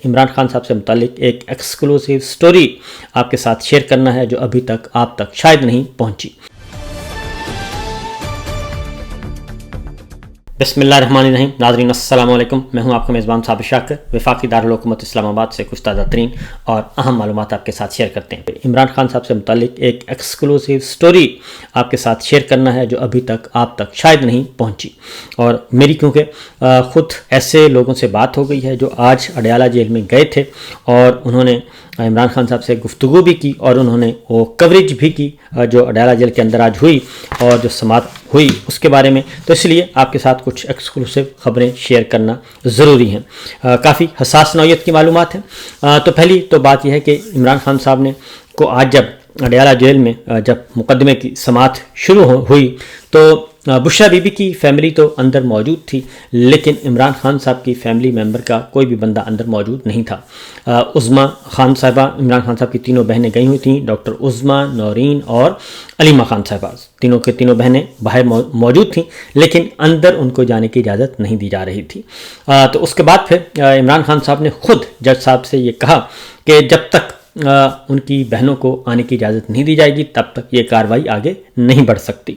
عمران خان صاحب سے متعلق ایک ایکسکلوسیو سٹوری آپ کے ساتھ شیئر کرنا ہے جو ابھی تک آپ تک شاید نہیں پہنچی۔ بسم اللہ الرحمن الرحیم۔ ناظرین السلام علیکم، میں ہوں آپ کا میزبان صابر شاکر۔ وفاقی دارالحکومت اسلام آباد سے کچھ تازہ ترین اور اہم معلومات آپ کے ساتھ شیئر کرتے ہیں۔ عمران خان صاحب سے متعلق ایک ایکسکلوسیو سٹوری آپ کے ساتھ شیئر کرنا ہے جو ابھی تک آپ تک شاید نہیں پہنچی، اور میری کیونکہ خود ایسے لوگوں سے بات ہو گئی ہے جو آج اڈیالہ جیل میں گئے تھے اور انہوں نے عمران خان صاحب سے گفتگو بھی کی اور انہوں نے وہ کوریج بھی کی جو اڈیالہ جیل کے اندر آج ہوئی اور جو سماعت ہوئی اس کے بارے میں، تو اس لیے آپ کے ساتھ کچھ ایکسکلوسیو خبریں شیئر کرنا ضروری ہیں۔ کافی حساس نوعیت کی معلومات ہیں۔ تو پہلی تو بات یہ ہے کہ عمران خان صاحب نے کو آج جب اڈیالہ جیل میں جب مقدمے کی سماعت شروع ہوئی تو بشرا بی بی کی فیملی تو اندر موجود تھی، لیکن عمران خان صاحب کی فیملی ممبر کا کوئی بھی بندہ اندر موجود نہیں تھا۔ عظمیٰ خان صاحبہ، عمران خان صاحب کی تینوں بہنیں گئی ہوئی تھیں، ڈاکٹر عظمیٰ، نورین اور علیمہ خان صاحبہ، تینوں کے تینوں بہنیں باہر موجود تھیں، لیکن اندر ان کو جانے کی اجازت نہیں دی جا رہی تھی۔ تو اس کے بعد پھر عمران خان صاحب نے خود جج صاحب سے یہ کہا کہ جب تک ان کی بہنوں کو آنے کی اجازت نہیں دی جائے گی تب تک یہ کارروائی آگے نہیں بڑھ سکتی،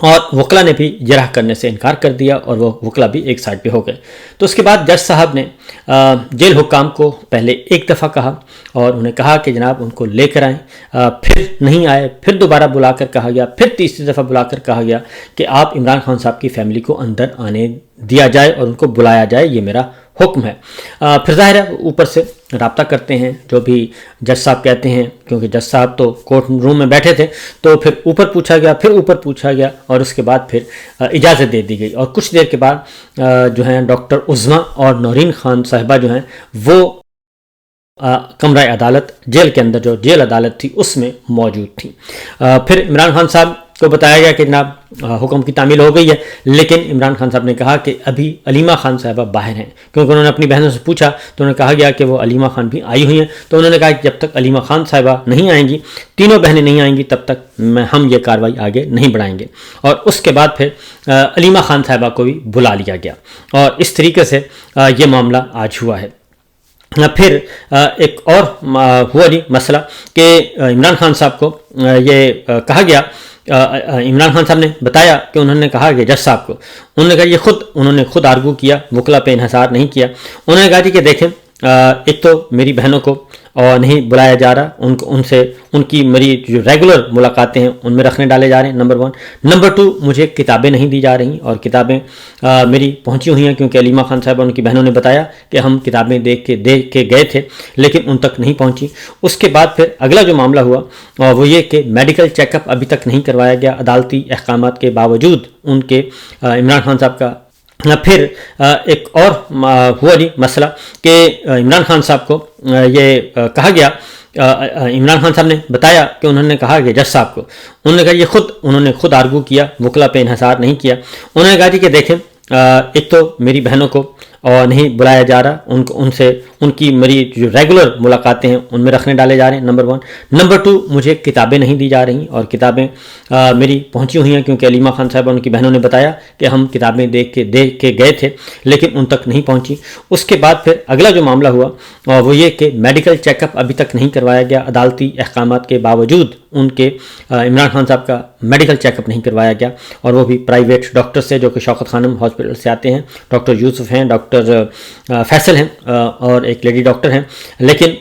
اور وکلا نے بھی جرح کرنے سے انکار کر دیا اور وہ وکلا بھی ایک سائڈ پہ ہو گئے۔ تو اس کے بعد جج صاحب نے جیل حکام کو پہلے ایک دفعہ کہا اور انہیں کہا کہ جناب ان کو لے کر آئیں، پھر نہیں آئے، پھر دوبارہ بلا کر کہا گیا، پھر تیسری دفعہ بلا کر کہا گیا کہ آپ عمران خان صاحب کی فیملی کو اندر آنے دیا جائے اور ان کو بلایا جائے، یہ میرا حکم ہے۔ پھر ظاہر ہے اوپر سے رابطہ کرتے ہیں جو بھی جج صاحب کہتے ہیں، کیونکہ جج صاحب تو کورٹ روم میں بیٹھے تھے، تو پھر اوپر پوچھا گیا، پھر اوپر پوچھا گیا اور اس کے بعد پھر اجازت دے دی گئی، اور کچھ دیر کے بعد جو ہیں ڈاکٹر عظمیٰ اور نورین خان صاحبہ جو ہیں وہ کمرہ عدالت جیل کے اندر جو جیل عدالت تھی اس میں موجود تھیں۔ پھر عمران خان صاحب کو بتایا گیا کہ جناب حکم کی تعمیل ہو گئی ہے، لیکن عمران خان صاحب نے کہا کہ ابھی علیمہ خان صاحبہ باہر ہیں، کیونکہ انہوں نے اپنی بہنوں سے پوچھا تو انہوں نے کہا گیا کہ وہ علیمہ خان بھی آئی ہوئی ہیں، تو انہوں نے کہا کہ جب تک علیمہ خان صاحبہ نہیں آئیں گی، تینوں بہنیں نہیں آئیں گی، تب تک ہم یہ کارروائی آگے نہیں بڑھائیں گے۔ اور اس کے بعد پھر علیمہ خان صاحبہ کو بھی بلا لیا گیا، اور اس طریقے سے یہ معاملہ آج ہوا ہے۔ پھر ایک اور ہوا جی مسئلہ کہ عمران خان صاحب کو یہ کہا گیا، عمران خان صاحب نے بتایا کہ انہوں نے کہا کہ جج صاحب کو، انہوں نے کہا انہوں نے خود آرگو کیا، وکلا پہ انحصار نہیں کیا۔ انہوں نے کہا جی کہ دیکھیں ایک تو میری بہنوں کو نہیں بلایا جا رہا، ان کی میری جو ریگولر ملاقاتیں ہیں ان میں رکھنے ڈالے جا رہے ہیں، نمبر 1۔ نمبر 2، مجھے کتابیں نہیں دی جا رہی، اور کتابیں میری پہنچی ہوئی ہیں کیونکہ علیمہ خان صاحب ان کی بہنوں نے بتایا کہ ہم کتابیں دیکھ کے گئے تھے لیکن ان تک نہیں پہنچی۔ اس کے بعد پھر اگلا جو معاملہ ہوا وہ یہ کہ میڈیکل چیک اپ ابھی تک نہیں کروایا گیا عدالتی احکامات کے باوجود ان کے عمران خان صاحب کا۔ پھر ایک اور ہوا جی مسئلہ کہ عمران خان صاحب کو یہ کہا گیا، عمران خان صاحب نے بتایا کہ انہوں نے کہا کہ جج صاحب کو، انہوں نے کہا انہوں نے خود آرگو کیا، وکلا پہ انحصار نہیں کیا۔ انہوں نے کہا جی کہ دیکھیں ایک تو میری بہنوں کو نہیں بلایا جا رہا، ان کی میری جو ریگولر ملاقاتیں ہیں ان میں رکھنے ڈالے جا رہے ہیں، نمبر 1۔ نمبر 2، مجھے کتابیں نہیں دی جا رہی، اور کتابیں میری پہنچی ہوئی ہیں کیونکہ علیمہ خان صاحب ان کی بہنوں نے بتایا کہ ہم کتابیں دیکھ کے گئے تھے لیکن ان تک نہیں پہنچی۔ اس کے بعد پھر اگلا جو معاملہ ہوا وہ یہ کہ میڈیکل چیک اپ ابھی تک نہیں کروایا گیا عدالتی احکامات کے باوجود ان کے عمران خان صاحب کا میڈیکل چیک اپ نہیں کروایا گیا، اور وہ بھی پرائیویٹ ڈاکٹر سے جو کہ شوکت خانم ہاسپٹل سے آتے ہیں، ڈاکٹر یوسف ہیں، ڈاکٹر فیصل ہیں اور ایک لیڈی ڈاکٹر ہیں، لیکن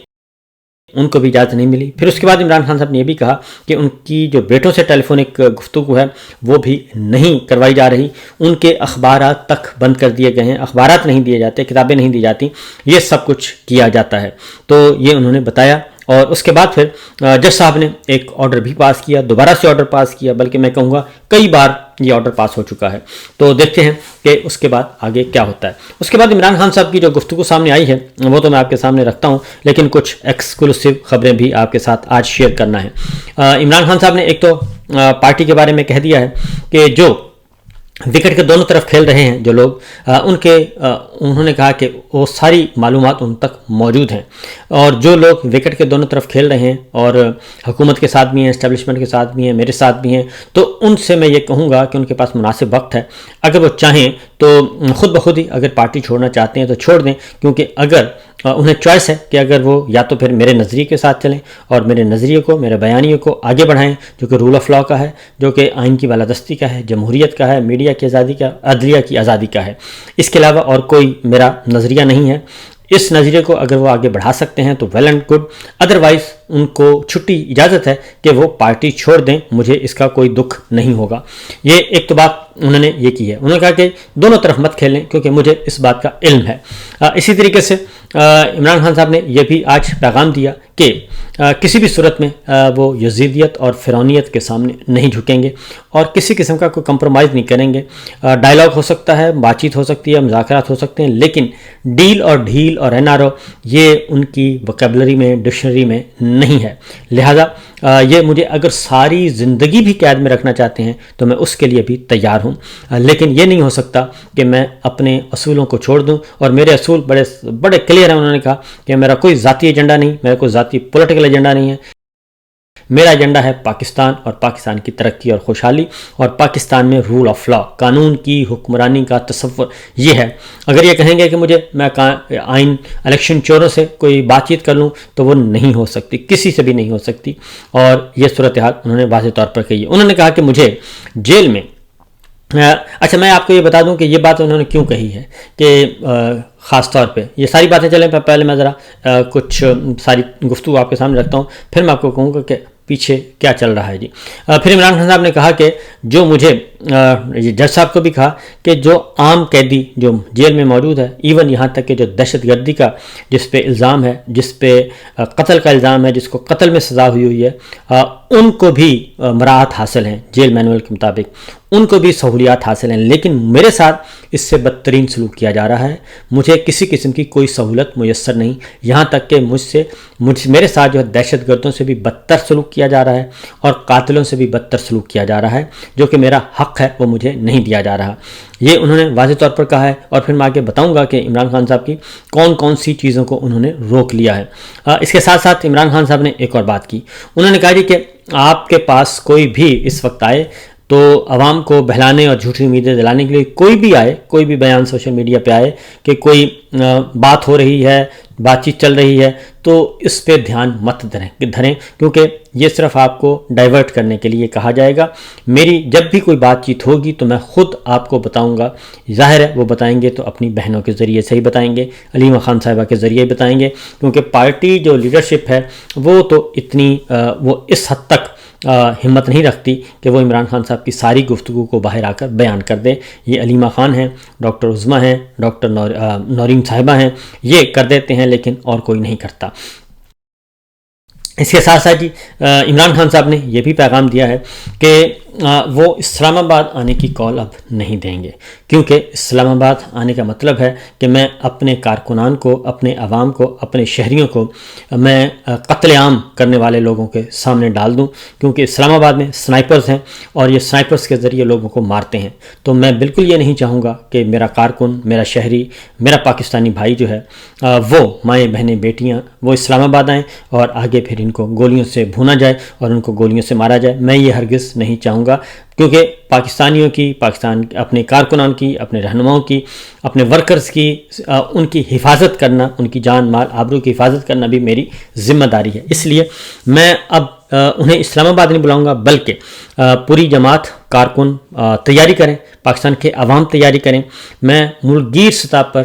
ان کو بھی اجازت نہیں ملی۔ پھر اس کے بعد عمران خان صاحب نے یہ بھی کہا کہ ان کی جو بیٹوں سے ٹیلی فونک گفتگو ہے وہ بھی نہیں کروائی جا رہی، ان کے اخبارات تک بند کر دیے گئے ہیں، اخبارات نہیں دیے جاتے، کتابیں نہیں دی جاتی، یہ سب کچھ کیا جاتا ہے۔ تو یہ انہوں نے بتایا، اور اس کے بعد پھر جج صاحب نے ایک آرڈر بھی پاس کیا، دوبارہ سے آرڈر پاس کیا، بلکہ میں کہوں گا کئی بار یہ آرڈر پاس ہو چکا ہے۔ تو دیکھتے ہیں کہ اس کے بعد آگے کیا ہوتا ہے۔ اس کے بعد عمران خان صاحب کی جو گفتگو سامنے آئی ہے وہ تو میں آپ کے سامنے رکھتا ہوں، لیکن کچھ ایکسکلوسیو خبریں بھی آپ کے ساتھ آج شیئر کرنا ہے۔ عمران خان صاحب نے ایک تو پارٹی کے بارے میں کہہ دیا ہے کہ جو وکٹ کے دونوں طرف کھیل رہے ہیں جو لوگ انہوں نے کہا کہ وہ ساری معلومات ان تک موجود ہیں، اور جو لوگ وکٹ کے دونوں طرف کھیل رہے ہیں اور حکومت کے ساتھ بھی ہیں، اسٹیبلشمنٹ کے ساتھ بھی ہیں، میرے ساتھ بھی ہیں، تو ان سے میں یہ کہوں گا کہ ان کے پاس مناسب وقت ہے، اگر وہ چاہیں تو خود بخود ہی اگر پارٹی چھوڑنا چاہتے ہیں تو چھوڑ دیں، کیونکہ اگر انہیں چوائس ہے کہ اگر وہ یا تو پھر میرے نظریے کے ساتھ چلیں اور میرے نظریے کو، میرے بیانیے کو آگے بڑھائیں، جو کہ رول آف لاء کا ہے، جو کہ آئین کی بالادستی کا ہے، جمہوریت کا ہے، میڈیا کی آزادی کا، عدلیہ کی آزادی کا ہے، اس کے علاوہ اور کوئی میرا نظریہ نہیں ہے۔ اس نظریے کو اگر وہ آگے بڑھا سکتے ہیں تو ویل اینڈ گڈ، ادروائز ان کو چھٹی اجازت ہے کہ وہ پارٹی چھوڑ دیں، مجھے اس کا کوئی دکھ نہیں ہوگا۔ یہ ایک تو بات انہوں نے یہ کی ہے، انہوں نے کہا کہ دونوں طرف مت کھیلیں کیونکہ مجھے اس بات کا علم ہے۔ اسی طریقے سے عمران خان صاحب نے یہ بھی آج پیغام دیا کہ کسی بھی صورت میں وہ یزیدیت اور فرعونیت کے سامنے نہیں جھکیں گے اور کسی قسم کا کوئی کمپرومائز نہیں کریں گے۔ ڈائلاگ ہو سکتا ہے، بات چیت ہو سکتی ہے، مذاکرات ہو سکتے ہیں، لیکن ڈیل اور ڈھیل اور این آر او یہ ان کی وکیبلری میں، ڈکشنری میں نہیں ہے۔ لہٰذا یہ مجھے اگر ساری زندگی بھی قید میں رکھنا چاہتے ہیں تو میں اس کے لیے بھی تیار ہوں، لیکن یہ نہیں ہو سکتا کہ میں اپنے اصولوں کو چھوڑ دوں، اور میرے اصول بڑے کلیئر ہیں۔ انہوں نے کہا کہ میرا کوئی ذاتی ایجنڈا نہیں، میرا کوئی ذاتی پولیٹیکل ایجنڈا نہیں ہے، میرا ایجنڈا ہے پاکستان اور پاکستان کی ترقی اور خوشحالی اور پاکستان میں رول آف لاء، قانون کی حکمرانی کا تصور یہ ہے۔ اگر یہ کہیں گے کہ میں آئین الیکشن چوروں سے کوئی بات چیت کر لوں تو وہ نہیں ہو سکتی، کسی سے بھی نہیں ہو سکتی، اور یہ صورتحال انہوں نے واضح طور پر کہی ہے۔ انہوں نے کہا کہ مجھے جیل میں اچھا میں آپ کو یہ بتا دوں کہ یہ بات انہوں نے کیوں کہی ہے کہ خاص طور پہ یہ ساری باتیں چلیں، پہلے میں ذرا کچھ ساری گفتگو آپ کے سامنے رکھتا ہوں، پھر میں آپ کو کہوں گا کہ پیچھے کیا چل رہا ہے جی۔ پھر عمران خان صاحب نے کہا کہ جو مجھے جج صاحب کو بھی کہا کہ جو عام قیدی جو جیل میں موجود ہے، ایون یہاں تک کہ جو دہشت گردی کا جس پہ الزام ہے، جس پہ قتل کا الزام ہے، جس کو قتل میں سزا ہوئی ہے، ان کو بھی مراعات حاصل ہیں جیل مینول کے مطابق، ان کو بھی سہولیات حاصل ہیں، لیکن میرے ساتھ اس سے بدترین سلوک کیا جا رہا ہے۔ مجھے کسی قسم کی کوئی سہولت میسر نہیں، یہاں تک کہ میرے ساتھ جو ہے دہشت گردوں سے بھی بدتر سلوک کیا جا رہا ہے اور قاتلوں سے بھی بدتر سلوک کیا جا رہا ہے، جو کہ میرا حق ہے وہ مجھے نہیں دیا جا رہا۔ یہ انہوں نے واضح طور پر کہا ہے، اور پھر میں آگے بتاؤں گا کہ عمران خان صاحب کی کون کون سی چیزوں کو انہوں نے روک لیا ہے۔ اس کے ساتھ ساتھ عمران خان صاحب نے ایک اور بات کی، انہوں نے کہا جی کہ آپ کے پاس کوئی بھی اس وقت آئے تو عوام کو بہلانے اور جھوٹی امیدیں دلانے کے لیے کوئی بھی آئے، کوئی بھی بیان سوشل میڈیا پہ آئے کہ کوئی بات ہو رہی ہے، بات چیت چل رہی ہے، تو اس پہ دھیان مت دھریں، کیونکہ یہ صرف آپ کو ڈائیورٹ کرنے کے لیے کہا جائے گا۔ میری جب بھی کوئی بات چیت ہوگی تو میں خود آپ کو بتاؤں گا، ظاہر ہے وہ بتائیں گے تو اپنی بہنوں کے ذریعے سے ہی بتائیں گے، علیمہ خان صاحبہ کے ذریعے ہی بتائیں گے، کیونکہ پارٹی جو لیڈرشپ ہے وہ تو وہ اس حد تک ہمت نہیں رکھتی کہ وہ عمران خان صاحب کی ساری گفتگو کو باہر آ کر بیان کر دے۔ یہ علیمہ خان ہیں، ڈاکٹر عظمیٰ ہیں، ڈاکٹر نورین صاحبہ ہیں، یہ کر دیتے ہیں، لیکن اور کوئی نہیں کرتا۔ اس کے ساتھ ساتھ جی عمران خان صاحب نے یہ بھی پیغام دیا ہے کہ وہ اسلام آباد آنے کی کال اب نہیں دیں گے، کیونکہ اسلام آباد آنے کا مطلب ہے کہ میں اپنے کارکنان کو، اپنے عوام کو، اپنے شہریوں کو میں قتل عام کرنے والے لوگوں کے سامنے ڈال دوں، کیونکہ اسلام آباد میں سنائپرز ہیں اور یہ سنائپرز کے ذریعے لوگوں کو مارتے ہیں۔ تو میں بالکل یہ نہیں چاہوں گا کہ میرا کارکن، میرا شہری، میرا پاکستانی بھائی جو ہے وہ مائیں بہنیں بیٹیاں وہ اسلام آباد آئیں اور آگے پھر ان کو گولیوں سے بھونا جائے اور ان کو گولیوں سے مارا جائے۔ میں یہ ہرگز نہیں چاہوں گا، کیونکہ پاکستانیوں کی، پاکستان اپنے کارکنان کی، اپنے رہنماؤں کی، اپنے ورکرز کی، ان کی حفاظت کرنا، ان کی جان مال آبرو کی حفاظت کرنا بھی میری ذمہ داری ہے۔ اس لیے میں اب انہیں اسلام آباد نہیں بلاؤں گا، بلکہ پوری جماعت کارکن تیاری کریں، پاکستان کے عوام تیاری کریں۔ میں ملک گیر سطح پر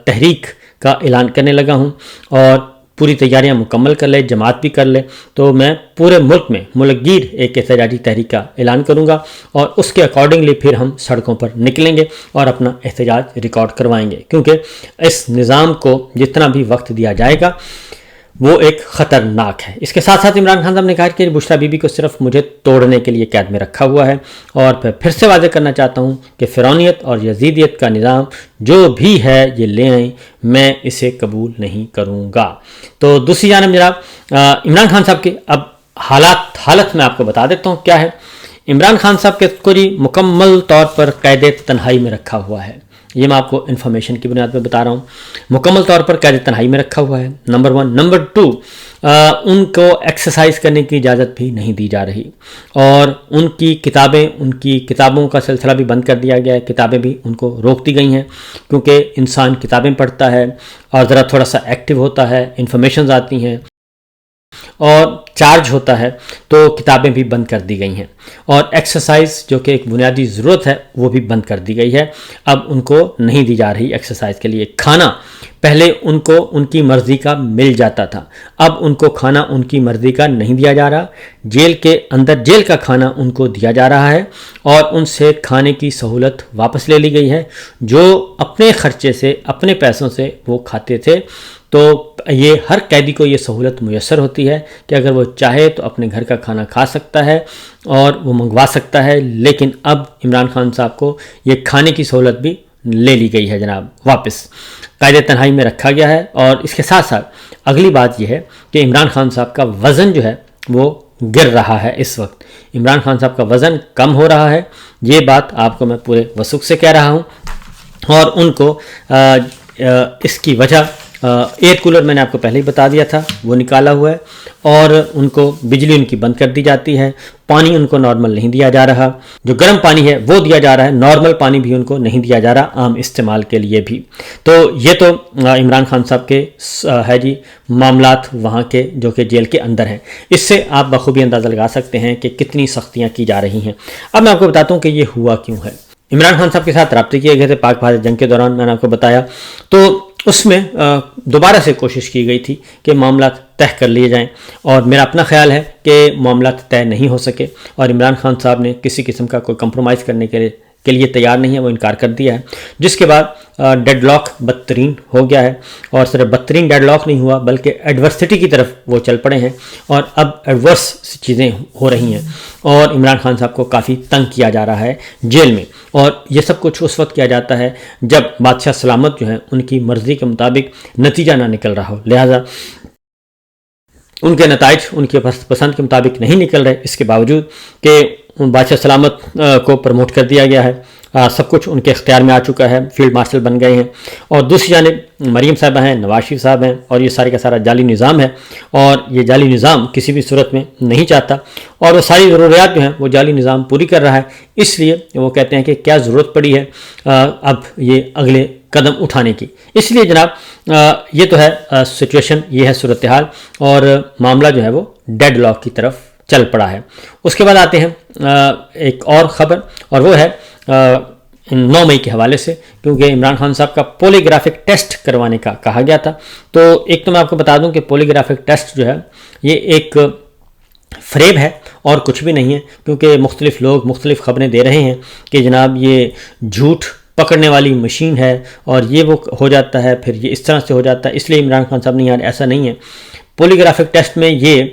تحریک کا اعلان کرنے لگا ہوں، اور پوری تیاریاں مکمل کر لے، جماعت بھی کر لے، تو میں پورے ملک میں ملک گیر ایک احتجاجی تحریک کا اعلان کروں گا، اور اس کے اکارڈنگلی پھر ہم سڑکوں پر نکلیں گے اور اپنا احتجاج ریکارڈ کروائیں گے، کیونکہ اس نظام کو جتنا بھی وقت دیا جائے گا وہ ایک خطرناک ہے۔ اس کے ساتھ ساتھ عمران خان صاحب نے کہا کہ بشریٰ بی بی کو صرف مجھے توڑنے کے لیے قید میں رکھا ہوا ہے، اور پھر سے واضح کرنا چاہتا ہوں کہ فرعونیت اور یزیدیت کا نظام جو بھی ہے یہ لے آئیں، میں اسے قبول نہیں کروں گا۔ تو دوسری جانب جناب عمران خان صاحب کے اب حالت میں آپ کو بتا دیتا ہوں کیا ہے۔ عمران خان صاحب کے کوئی مکمل طور پر قید تنہائی میں رکھا ہوا ہے، یہ میں آپ کو انفارمیشن کی بنیاد پہ بتا رہا ہوں، مکمل طور پر قید تنہائی میں رکھا ہوا ہے، نمبر 1۔ نمبر 2، ان کو ایکسرسائز کرنے کی اجازت بھی نہیں دی جا رہی، اور ان کی کتابوں کا سلسلہ بھی بند کر دیا گیا ہے، کتابیں بھی ان کو روک دی گئی ہیں، کیونکہ انسان کتابیں پڑھتا ہے اور ذرا تھوڑا سا ایکٹیو ہوتا ہے، انفارمیشنز آتی ہیں اور چارج ہوتا ہے، تو کتابیں بھی بند کر دی گئی ہیں، اور ایکسرسائز جو کہ ایک بنیادی ضرورت ہے وہ بھی بند کر دی گئی ہے۔ اب ان کو نہیں دی جا رہی ایکسرسائز کے لیے کھانا۔ پہلے ان کو ان کی مرضی کا مل جاتا تھا، اب ان کو کھانا ان کی مرضی کا نہیں دیا جا رہا، جیل کے اندر جیل کا کھانا ان کو دیا جا رہا ہے، اور ان سے کھانے کی سہولت واپس لے لی گئی ہے۔ جو اپنے خرچے سے اپنے پیسوں سے وہ کھاتے تھے، تو یہ ہر قیدی کو یہ سہولت میسر ہوتی ہے کہ اگر وہ چاہے تو اپنے گھر کا کھانا کھا سکتا ہے اور وہ منگوا سکتا ہے، لیکن اب عمران خان صاحب کو یہ کھانے کی سہولت بھی لے لی گئی ہے جناب، واپس قید تنہائی میں رکھا گیا ہے۔ اور اس کے ساتھ ساتھ اگلی بات یہ ہے کہ عمران خان صاحب کا وزن جو ہے وہ گر رہا ہے۔ اس وقت عمران خان صاحب کا وزن کم ہو رہا ہے، یہ بات آپ کو میں پورے وثوق سے کہہ رہا ہوں، اور ان کو اس کی وجہ ایئر کولر میں نے آپ کو پہلے ہی بتا دیا تھا، وہ نکالا ہوا ہے، اور ان کو بجلی ان کی بند کر دی جاتی ہے، پانی ان کو نارمل نہیں دیا جا رہا، جو گرم پانی ہے وہ دیا جا رہا ہے، نارمل پانی بھی ان کو نہیں دیا جا رہا عام استعمال کے لیے بھی۔ تو یہ تو عمران خان صاحب کے ہے جی معاملات وہاں کے جو کہ جیل کے اندر ہیں۔ اس سے آپ بخوبی اندازہ لگا سکتے ہیں کہ کتنی سختیاں کی جا رہی ہیں۔ اب میں آپ کو بتاتا ہوں کہ یہ ہوا کیوں ہے۔ عمران خان صاحب کے ساتھ رابطے کیے گئے تھے پاک بھارت جنگ کے دوران، میں نے آپ کو بتایا، تو اس میں دوبارہ سے کوشش کی گئی تھی کہ معاملات طے کر لیے جائیں، اور میرا اپنا خیال ہے کہ معاملات طے نہیں ہو سکے، اور عمران خان صاحب نے کسی قسم کا کوئی کمپرومائز کرنے کے لیے تیار نہیں ہے، وہ انکار کر دیا ہے، جس کے بعد ڈیڈ لاک بدترین ہو گیا ہے، اور صرف بدترین ڈیڈ لاک نہیں ہوا بلکہ ایڈورسٹی کی طرف وہ چل پڑے ہیں، اور اب ایڈورس چیزیں ہو رہی ہیں، اور عمران خان صاحب کو کافی تنگ کیا جا رہا ہے جیل میں، اور یہ سب کچھ اس وقت کیا جاتا ہے جب بادشاہ سلامت جو ہیں ان کی مرضی کے مطابق نتیجہ نہ نکل رہا ہو، لہٰذا ان کے نتائج ان کے پسند کے مطابق نہیں نکل رہے، اس کے باوجود کہ بادشاہ سلامت کو پروموٹ کر دیا گیا ہے، سب کچھ ان کے اختیار میں آ چکا ہے، فیلڈ مارشل بن گئے ہیں، اور دوسری جانب مریم صاحبہ ہیں، نواز شریف صاحب ہیں، اور یہ سارے کا سارا جعلی نظام ہے، اور یہ جعلی نظام کسی بھی صورت میں نہیں چاہتا، اور وہ ساری ضروریات جو ہیں وہ جعلی نظام پوری کر رہا ہے، اس لیے وہ کہتے ہیں کہ کیا ضرورت پڑی ہے اب یہ اگلے قدم اٹھانے کی۔ اس لیے جناب یہ تو ہے سچویشن، یہ ہے صورتحال، اور معاملہ جو ہے وہ ڈیڈ لاک کی طرف چل پڑا ہے۔ اس کے بعد آتے ہیں ایک اور خبر، اور وہ ہے 9 مئی کے حوالے سے، کیونکہ عمران خان صاحب کا پولیگرافک ٹیسٹ کروانے کا کہا گیا تھا۔ تو ایک تو میں آپ کو بتا دوں کہ پولیگرافک ٹیسٹ جو ہے یہ ایک فریب ہے اور کچھ بھی نہیں ہے، کیونکہ مختلف لوگ مختلف خبریں دے رہے ہیں کہ جناب یہ جھوٹ پکڑنے والی مشین ہے، اور یہ وہ ہو جاتا ہے، پھر یہ اس طرح سے ہو جاتا ہے، اس لیے عمران خان صاحب نے یار ایسا نہیں ہے۔ پولیگرافک ٹیسٹ میں یہ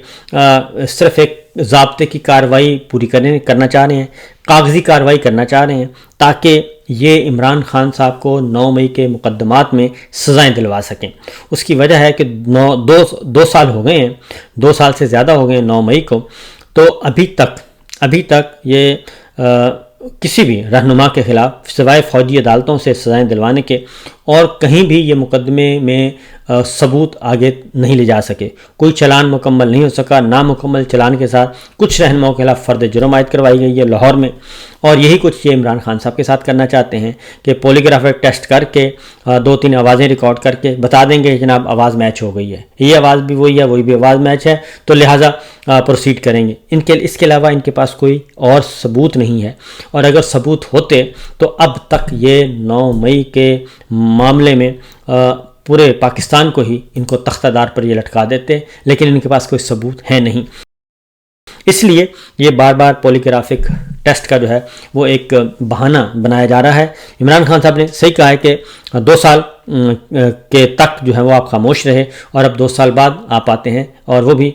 صرف ایک ضابطے کی کارروائی پوری کرنا چاہ رہے ہیں، کاغذی کارروائی کرنا چاہ رہے ہیں، تاکہ یہ عمران خان صاحب کو 9 مئی کے مقدمات میں سزائیں دلوا سکیں۔ اس کی وجہ ہے کہ 2 سال ہو گئے ہیں، 2 سال سے زیادہ ہو گئے ہیں 9 مئی کو، تو ابھی تک یہ کسی بھی رہنما کے خلاف سوائے فوجی عدالتوں سے سزائیں دلوانے کے اور کہیں بھی یہ مقدمے میں ثبوت آگے نہیں لے جا سکے، کوئی چلان مکمل نہیں ہو سکا، نامکمل چلان کے ساتھ کچھ رہنماؤں کے خلاف فرد جرم عائد کروائی گئی ہے لاہور میں، اور یہی کچھ یہ عمران خان صاحب کے ساتھ کرنا چاہتے ہیں کہ پولیگرافک ٹیسٹ کر کے 2-3 آوازیں ریکارڈ کر کے بتا دیں گے جناب آواز میچ ہو گئی ہے، یہ آواز بھی وہی ہے، وہی بھی آواز میچ ہے، تو لہٰذا پروسیڈ کریں گے۔ اس کے علاوہ ان کے پاس کوئی اور ثبوت نہیں ہے، اور اگر ثبوت ہوتے تو اب تک یہ 9 مئی کے معاملے میں پورے پاکستان کو ہی ان کو تختہ دار پر یہ لٹکا دیتے، لیکن ان کے پاس کوئی ثبوت ہے نہیں، اس لیے یہ بار بار پولیگرافک ٹیسٹ کا جو ہے وہ ایک بہانہ بنایا جا رہا ہے۔ عمران خان صاحب نے صحیح کہا ہے کہ 2 سال کے تک جو ہے وہ آپ خاموش رہے، اور اب 2 سال بعد آپ آتے ہیں، اور وہ بھی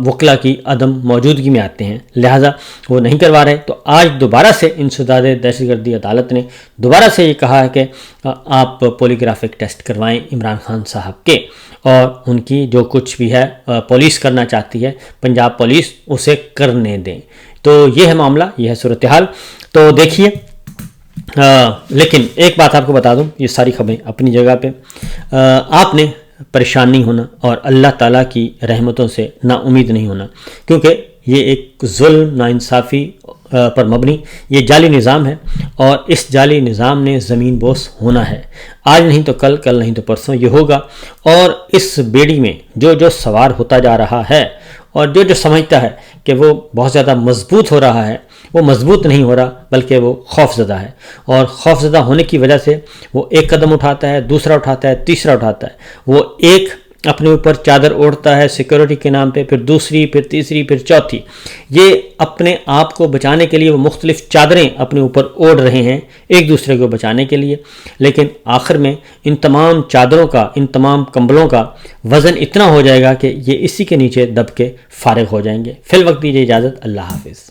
وکلا کی عدم موجودگی میں آتے ہیں، لہٰذا وہ نہیں کروا رہے۔ تو آج دوبارہ سے انسداد دہشت گردی عدالت نے دوبارہ سے یہ کہا ہے کہ آپ پولیگرافک ٹیسٹ کروائیں عمران خان صاحب کے، اور ان کی جو کچھ بھی ہے پولیس کرنا چاہتی ہے، پنجاب پولیس، اسے کرنے دیں۔ تو یہ ہے معاملہ، یہ ہے صورتحال۔ تو دیکھیے، لیکن ایک بات آپ کو بتا دوں، یہ ساری خبریں اپنی جگہ پہ، آپ نے پریشان نہیں ہونا اور اللہ تعالیٰ کی رحمتوں سے نا امید نہیں ہونا، کیونکہ یہ ایک ظلم، ناانصافی پر مبنی یہ جعلی نظام ہے، اور اس جعلی نظام نے زمین بوس ہونا ہے۔ آج نہیں تو کل، کل نہیں تو پرسوں یہ ہوگا، اور اس بیڑی میں جو سوار ہوتا جا رہا ہے اور جو سمجھتا ہے کہ وہ بہت زیادہ مضبوط ہو رہا ہے، وہ مضبوط نہیں ہو رہا بلکہ وہ خوف زدہ ہے، اور خوف زدہ ہونے کی وجہ سے وہ ایک قدم اٹھاتا ہے، دوسرا اٹھاتا ہے، تیسرا اٹھاتا ہے، وہ ایک اپنے اوپر چادر اوڑھتا ہے سیکیورٹی کے نام پہ، پھر دوسری، پھر تیسری، پھر چوتھی۔ یہ اپنے آپ کو بچانے کے لیے وہ مختلف چادریں اپنے اوپر اوڑھ رہے ہیں ایک دوسرے کو بچانے کے لیے، لیکن آخر میں ان تمام چادروں کا، ان تمام کمبلوں کا وزن اتنا ہو جائے گا کہ یہ اسی کے نیچے دب کے فارغ ہو جائیں گے۔ فی الوقت دیجیے اجازت، اللہ حافظ۔